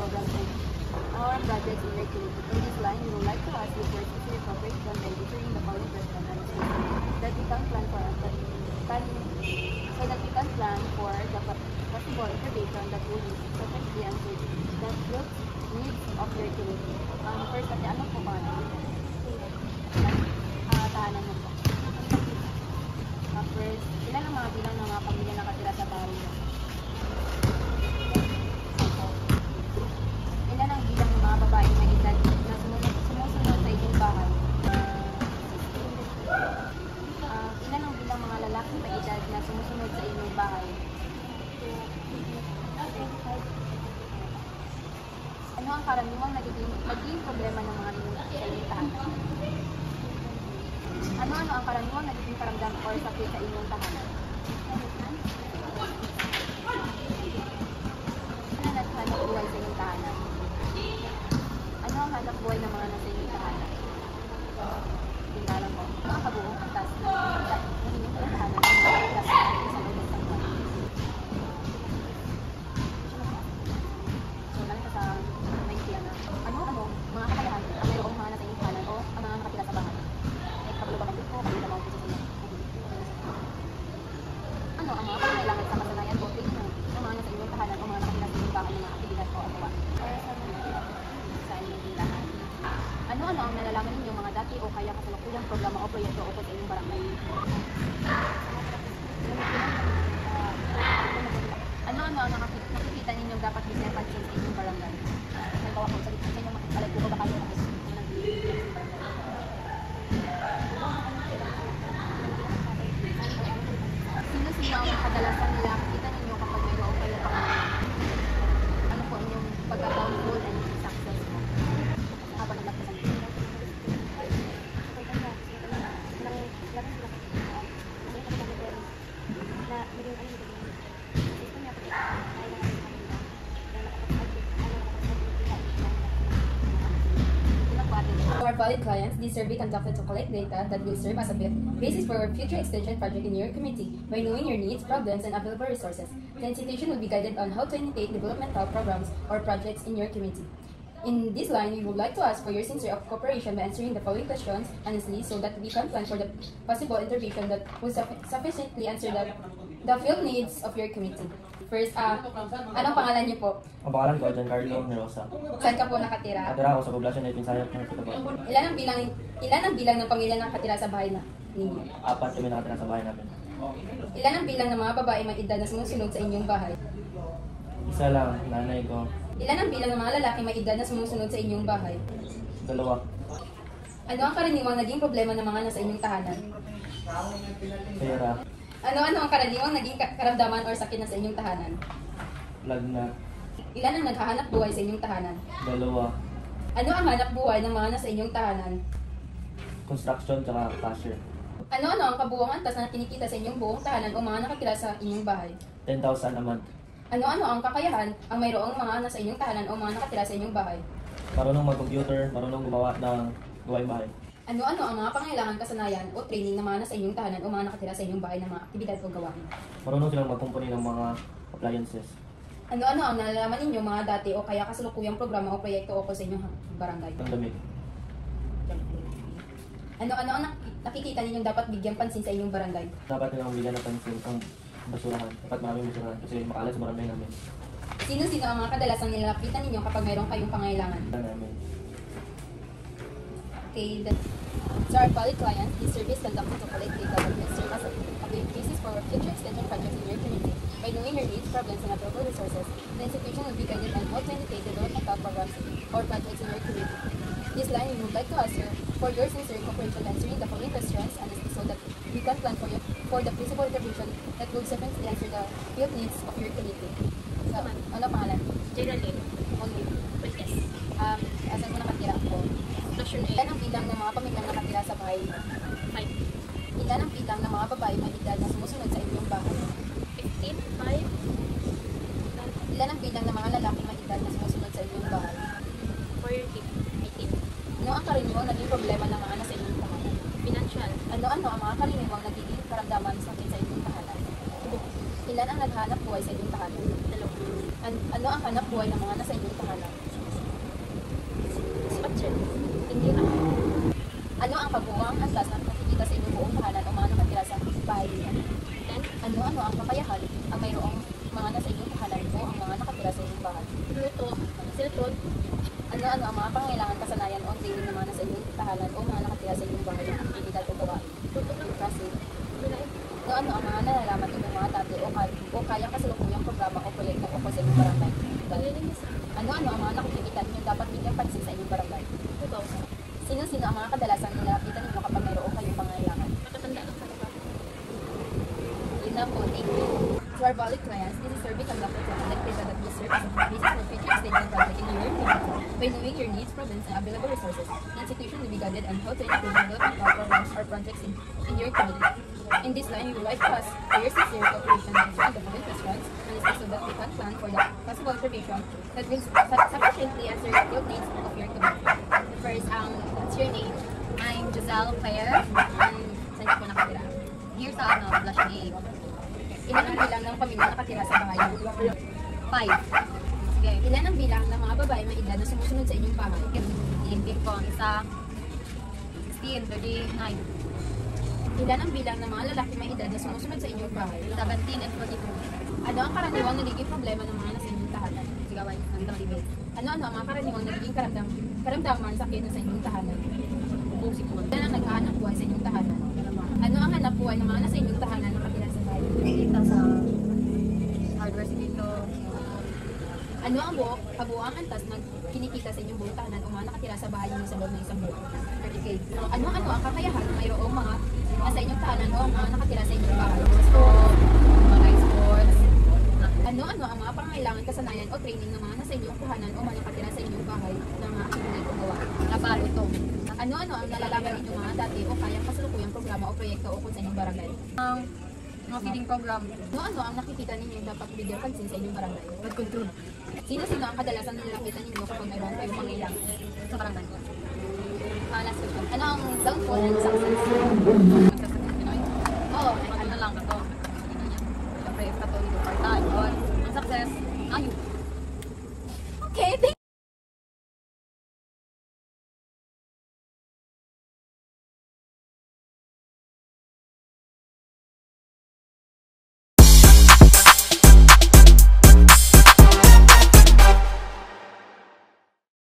programs or projects in your community. In this line, we would like to ask you for specific cooperation by answering the following questions that we can plan for so that we can plan for the possible intervention that will sufficiently answer the group needs of your community. First, kasi ano po ba? Tahanan mo po. First, ilan ang mga bilang ng mga pamilya nakatira sa bahay mo? Ilan ang bilang ng mga babae na edad na sumusunod sa inyong bahay? Ilan ang bilang mga lalaki na edad na sumusunod sa inyong bahay? Ano ang karaniwang naging problema ng mga inyong tahanan? Ano-ano ang karaniwang naging karamdam o sakit sa inyong tahanan? Ano naghanap buhay sa inyong tahanan? Ano ang hanap buhay ng mga nasa inyong tahanan? Tingnan ko. Ano ang kabuong antas ng inyong tahanan? Ano-ano mga kakayahan ang mayroong mga nasa inyong tahanan o ang mga nakatira sa bahay? Ano ang mga pangailangan sa kasanayan o training ng mga nasa inyong tahanan o mga nakatira sa inyong bahay ng mga aktibidad o agawan? Sa inyong tindahan. Ano-ano ang nalalaman ninyong mga dati o kaya kasalukuyang programa o proyekto ukol sa inyong barangay? Ano-ano ang nakikita ninyong dapat bigyan pansin sa inyong barangay? Halimbawa kung sa inyong alay po ba kayo ng sino-sino ang kadalasan nila kita ninyo kapag mayroon kayo pangalaman? Ano po inyong pagka-download and success mo? Habang naglapasan nyo? For our valid clients, this survey conducted to collect data that will serve as a basis for our future extension project in your community. By knowing your needs, problems, and available resources, the institution will be guided on how to initiate developmental programs or projects in your community. In this line, we would like to ask for your sincere cooperation by answering the following questions honestly so that we can plan for the possible intervention that will sufficiently answer the field needs of your community. First, anong pangalan niyo po? Ang pangalan ko, Giancarlo Nerosa. Saan ka po nakatira? Nakatira ako sa poblasyon na Pinsayap ng Cotabato. Ilan ang bilang ng pamilya na nakatira sa bahay ninyo? 4 kami nakatira sa bahay namin. Ilan ang bilang ng mga babae may edad na sumusunod sa inyong bahay? Isa lang, nanay ko. Ilan ang bilang ng mga lalaki may edad na sumusunod sa inyong bahay? 2. Ano ang karaniwang naging problema ng mga nasa inyong tahanan? Pera. Ano-ano ang karaniwang naging karamdaman or sakit na sa inyong tahanan? Lagnat. Ilan ang naghahanap buhay sa inyong tahanan? 2. Ano ang hanap buhay ng mga nasa inyong tahanan? Construction tsaka cashier. Ano-ano ang kabuuang antas na kinikita sa inyong buong tahanan o mga nakatira sa inyong bahay? 10,000 a month. Ano-ano ang kakayahan ang mayroong mga nasa inyong tahanan o mga nakatira sa inyong bahay? Marunong mag-computer, marunong gumawa ng gawaing bahay. Ano-ano ang mga pangailangan kasanayan o training ng mga nasa inyong tahanan o mga nakatira sa inyong bahay ng mga aktibidad o gawain? Marunong silang magkumpuni ng mga appliances. Ano-ano ang nalalaman ninyo mga dati o kaya kasalukuyang programa o proyekto ukol sa inyong barangay? Ang damit. Ano-ano ang nakikita ninyong dapat bigyan pansin sa inyong barangay? Dapat nilang bigyan ng pansin ang basurahan. Dapat maraming basurahan kasi makalat sa barangay namin. Sino-sino ang mga kadalasang nilalapitan ninyo kapag mayroon kayong pangailangan? Namin. Okay, so our valid clients, this service conducted to collect data that will serve as a basis for future extension projects in your community. By knowing your needs, problems, and available resources, the institution will be guided on how to initiate developmental programs or projects in your community. This line, we would like to ask you for your sincere cooperation answering the following questions honestly so that we can plan for the principal intervention that will sufficiently answer the field needs of your community. So, ano pangalan? Geraldine. Okay. Yes. Asan mo nakatira ako? Station Ilan ang bilang ng mga pamilyang nakatira sa bahay? 5. Ilan ang bilang ng mga babae may edad na sumusunod sa inyong bahay? 15, 5, Ilan ang bilang ng mga lalaki may edad na sumusunod sa inyong bahay? 40, 18. Ano ang karaniwang naging problema ng mga nasa inyong tahanan? Financial. Ano-ano ang mga karaniwang nagiging karamdaman sakit sa inyong tahanan? Ilan ang naghanap buhay sa inyong tahanan? Dalawa. Ano ang hanap buhay ng mga nasa inyong tahanan? Spatcher. Hindi ang ano ang kabuuang antas na nakikita sa inyong buong tahanan o mga nakatira sa bahay niya? Then, Ano ang kakayahan ang mayroong mga nasa inyong tahanan o ang mga nakatira sa inyong bahay? luto. Cellphone. Ano ang mga pangangailangan, kasanayan o training ng mga nasa inyong tahanan o mga nakatira sa inyong bahay ng aktibidad o gawain? Luto lang. Kasi, Wala eh. ano ang mga nalalaman ng mga dati o kayang kasalukuyang programa o proyekto o sa inyong barangay? Paglilinis. Ano ang mga nakikita ninyo dapat bigyang pansin sa inyong barangay? Ikaw. Sino-sino ang mga kadalasan nilapitan ninyo kapag mayroong kayong pangangailangan? Makatanda lang sa trabaho. Yun na po, thank you. To our valued clients, this is survey conducted to collect data that will serve as a basis for future extension project in your community. By knowing your needs, problems, and available resources, the institution will be guided on how to improve and develop programs or projects in your community. In this line, we would like to ask for your sincere cooperation in answering the following questions, and so that we can plan for the possible intervention that will sufficiently answer the field needs of your community. First, what's your name? I'm Giselle Claire. Saan ko nakatira? Here sa Blush A8. Ilan ang bilang ng pamilya nakatira sa bahay mo? 5. Sige. Ilan ang bilang ng mga babae may edad na sumusunod sa inyong bahay? Iintip ko ang isa. 16, 39, Ilan ang bilang ng mga lalaki may edad na sumusunod sa inyong bahay? 17, and 42. Ano ang karaniwang nagiging problema ng mga nasa inyong tahanan? Sigawan. Nandito ang libel. Ano ang mga karaniwang nagiging karamdaman sa akin sa inyong tahanan? Pusik mo. Ilan ang naghahanap buhay sa inyong tahanan? Ano ang hanap buhay ng mga nasa inyong tahanan nakatira sa bahay? Dito sa hardware dito. Ano ang kabuuang antas na kinikita sa inyong buong tahanan o mga nakatira sa bahay niyo sa loob ng isang buwan? 30K. Ano ang kakayahan ng mayroong mga nasa inyong tahanan o ang mga nakatira sa inyong bahay? So, mga sports. Ano ang mga pangangailangan, kasanayan o training ng mga nasa inyong tahanan o mga nakatira sa inyong bahay ng mga aktibidad o gawain? Trabaho to. Ano ang nalalaman ninyo mga dati o kayang kasalukuyang programa o proyekto o sa inyong barangay? Ang mga feeding program. Ano ang nakikita ninyo dapat bigyang pansin sa inyong barangay? Flood control. Sino-sino ang kadalasan nilapitan ninyo kapag mayroon kayong pangailangan? Sa barangay. Last question. Ano ang downfall and success? Magsasagot Pinoy. Oo, Ano lang ito. Siyempre, if katulad part-time. Ang success, ayun. okay, thank